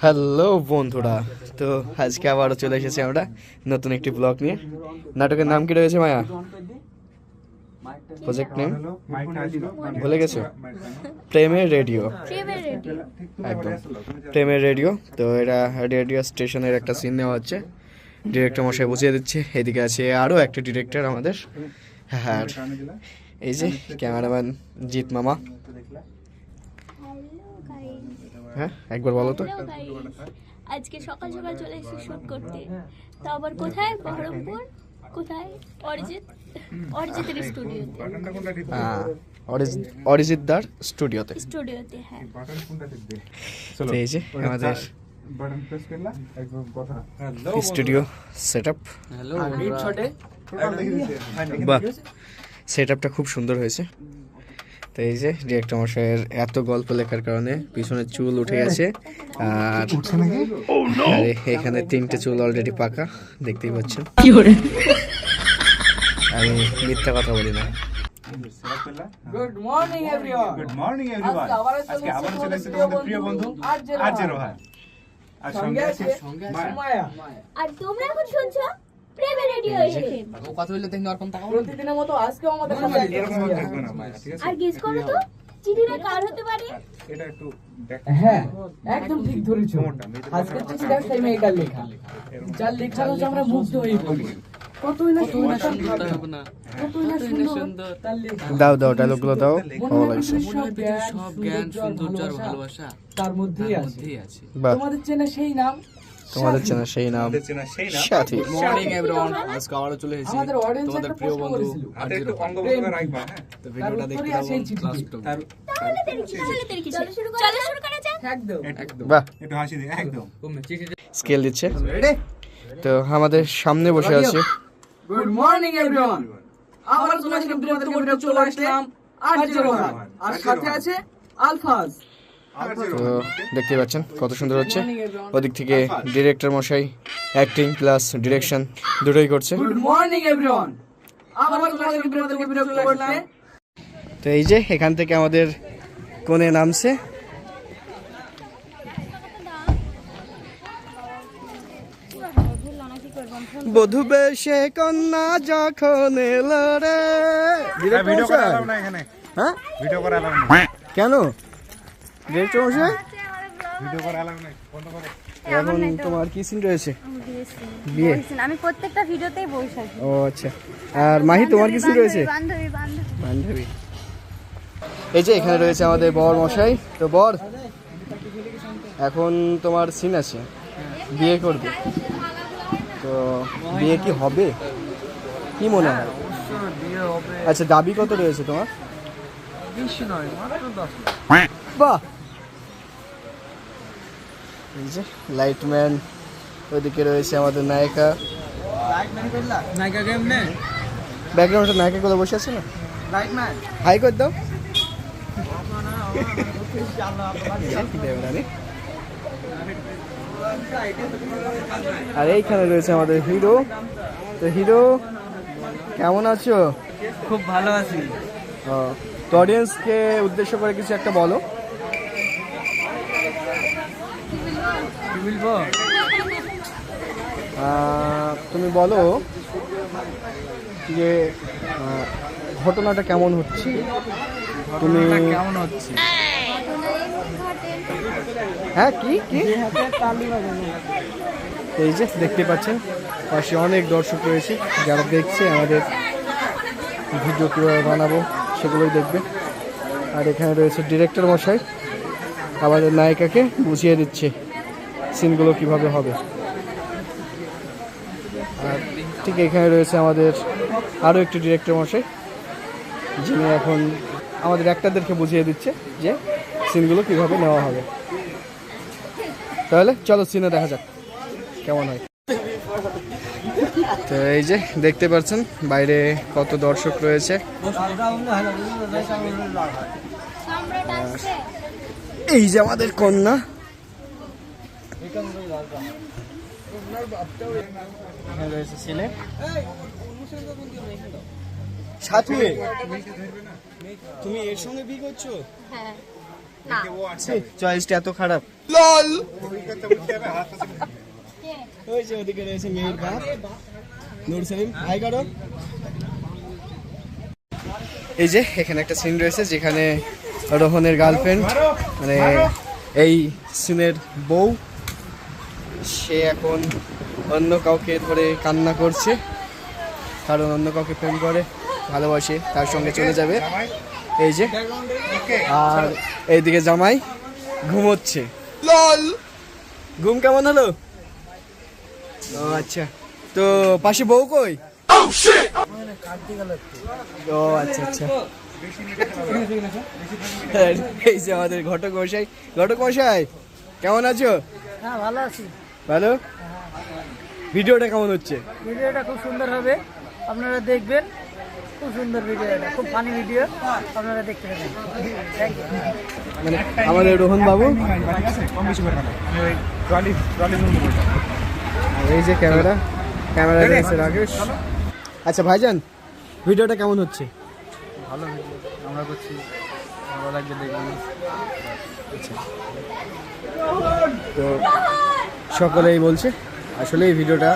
Hello বন্ধুরা, তো আজকে আবারও চলে এসেছি আমরা নতুন একটি ব্লগ নিয়ে। নাটকের নাম কি রয়েছে মায়া? প্রজেক্ট নেম ভুলে গেছো? প্রেমের রেডিও। একদম প্রেমের রেডিও। তো এটা রেডিও স্টেশনের একটা সিন নেওয়া হচ্ছে, ডিরেক্টর মশাই বুঝিয়ে দিচ্ছে। এদিকে আছে আরও একটা ডিরেক্টর আমাদের, হ্যাঁ এই যে ক্যামেরাম্যান জিৎ মামা। হ্যাঁ একবার বলো তো। আজকে সকাল সকাল চলে এসেছি শুট করতে, তো আবার কোথায়? বহরমপুর। কোথায়? অরিজিতের স্টুডিওতে। অরিজিৎ দার স্টুডিওতে। হ্যাঁ। তো এই যে আমাদের স্টুডিও সেটআপ। বাহ, সেটআপটা খুব সুন্দর হয়েছে। তো এই যে ডিরেক্টর মশাইয়ের এত গল্প লেখার কারণে পিছনে চুল উঠে গেছে, আর এখানে 3টে চুল অলরেডি পাকা, দেখতেই পাচ্ছেন। আমি মিথ্যা কথা বলি না। Good morning everyone. আজকে আবার চলে এসেছে তোমাদের প্রিয় বন্ধু আরজে রোহান, আর সঙ্গে আছে মায়া। আর তোমরা এখন শুনছো প্রেমের রেডিও এফএম। ও কথা বললে দেখি আর কোন টাকা প্রতিদিনের মতো আজকেও আমাদের সাথে এরকম থাকবে না মায়া, ঠিক আছে? আর গেস করো তো চিঠিটা কার হতে পারে? এটা একটু হ্যাঁ একদম ঠিক ধরেছো। আজকে চিঠিটা সেই মেয়েটার লেখা, যার লেখার হচ্ছে আমরা মুগ্ধ হয়ে পড়ি। কতই না সুন্দর, কতই না সুন্দর তার লেখা। দাও দাও ডায়লগগুলো দাও, ভালো লাগছে। সব জ্ঞান সৌন্দর্য আর ভালোবাসা তার মধ্যেই আছে। তোমাদের চেনা সেই নাম, তোমাদের চেনা সেই নাম সাথী। Morning everyone. আজকে আবারো চলে এসেছি তোমাদের প্রিয় বন্ধু আরজে রোহান। তো ভিডিওটা দেখতে থাকুন লাস্ট অবধি। তাহলে দেরি কি? চলো শুরু করা যাক। একদম বাহ, একটু হাসি দিই একদম। স্কেল দিচ্ছে। তো আমাদের সামনে বসে আছে গুড মর্নিং এভরিওয়ান। আবার তোমাদের প্রিয় বন্ধু চলে আসলাম আরজে রোহান, আর সাথে আছে আলফাজ। তো দেখতে পাচ্ছেন কত সুন্দর হচ্ছে। ওদিক থেকে ডিরেক্টর মশাই অ্যাক্টিং প্লাস ডিরেকশন দুটোই করছে। Good morning everyone. আবার তোমাদের প্রিয় বন্ধু চলে আসলাম। তো এই যে এখান থেকে আমাদের কোণে নামছে। বধূ বেশে কন্যা যখন এলো রে। ভিডিও করা এলাও না এখানে। হ্যাঁ ভিডিও করা এলাও না। কেন ডিরেক্টর মশাই? ভিডিও করা এলাও না, বন্ধ করো। এখন তোমার কি সিন রয়েছে? বিয়ে। আমি প্রত্যেকটা ভিডিওতেই বসে থাকি। ও আচ্ছা। আর মাহি তোমার কি সিন রয়েছে? বান্ধবী। এই যে এখানে রয়েছে আমাদের বর মশাই। তো বর, এখন তোমার সিন আছে, বিয়ে করবে। তো বিয়ে কি হবে, কি মনে হয়? আচ্ছা, দাবি কত রয়েছে তোমার? বাহ। এই যে লাইটম্যান, ওইদিকে রয়েছে আমাদের নায়িকা। ব্যাকগ্রাউন্ডে নায়িকা কোথাও বসে আছে না? হাই করে দাও। আর এইখানে রয়েছে আমাদের হিরো। তো হিরো কেমন আছো? খুব ভালো আছি। তো অডিয়েন্সকে উদ্দেশ্য করে কিছু একটা বলো। কি বলবো? তুমি বলো যে ঘটনাটা কেমন হচ্ছে, তুমি কেমন হচ্ছে? হ্যাঁ কি কি এই যে দেখতে পাচ্ছেন পাশে অনেক দর্শক রয়েছে, যারা দেখছে আমাদের ভিডিও কীভাবে বানাবো সেগুলোই দেখবে। আর এখানে রয়েছে ডিরেক্টর মশাই, আমাদের নায়িকাকে বুঝিয়ে দিচ্ছে সিনগুলো কিভাবে হবে। আর ঠিক এখানে রয়েছে আমাদের আরও একটি ডিরেক্টর মশাই, যিনি এখন আমাদের অ্যাক্টরদেরকে বুঝিয়ে দিচ্ছে যে সিনগুলো কিভাবে নেওয়া হবে। তাহলে চলো সিনে দেখা যাক কেমন হয়। তো এই যে দেখতে পাচ্ছেন বাইরে কত দর্শক রয়েছে। এই যে আমাদের কন্যা, রয়েছে ছেলে সাথে। তুমি এর সঙ্গে বিয়ে করছো? হ্যাঁ। চয়েসটা এত খারাপ। ওই যে ওদিকে রয়েছে মেয়ের বাপ নূর সেলিম, হাই করো। এই যে এখানে একটা সিন রয়েছে যেখানে রোহনের গার্লফ্রেন্ড মানে এই সিনের বউ, সে এখন অন্য কাউকে ধরে কান্না করছে, কারণ অন্য কাউকে প্রেম করে, ভালোবাসে, তার সঙ্গে চলে যাবে। এই যে, আর এইদিকে জামাই ঘুমোচ্ছে। ঘুম কেমন হলো? ও আচ্ছা, তো পাশে বউ কই? ও আচ্ছা আচ্ছা। এই যে আমাদের ঘটক মশাই। ঘটক মশাই কেমন আছো? হ্যাঁ ভালো আছি। ভালো। ভিডিওটা কেমন হচ্ছে? ভিডিওটা খুব সুন্দর হবে, আপনারা দেখবেন। খুব সুন্দর ভিডিও, এটা খুব ফানি ভিডিও, আপনারা দেখতে পাবেন। মানে আমাদের রোহন বাবু। এই যে ক্যামেরা রয়েছে রাকেশ। আচ্ছা ভাইজান, ভিডিওটা কেমন হচ্ছে? ভালো আমরা করছি, ভালো লাগবে দেখবেন। তো সকলেই বলছে আসলে এই ভিডিওটা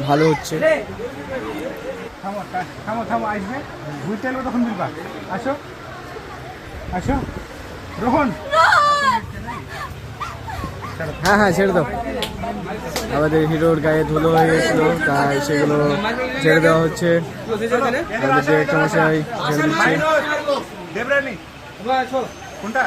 ভালো হচ্ছে। থামো আসবে, ঘুরতে এলো তখন বলবা। আসো আসো রোহন। হ্যাঁ হ্যাঁ ছেড়ে দাও। আমাদের হিরোর গায়ে ধুলো হয়ে গেছিল, তাই সেগুলো ছেড়ে দেওয়া হচ্ছে। আমাদের ডিরেক্টর মশাই ছেড়ে দিচ্ছে। দেবরানী কোনটা?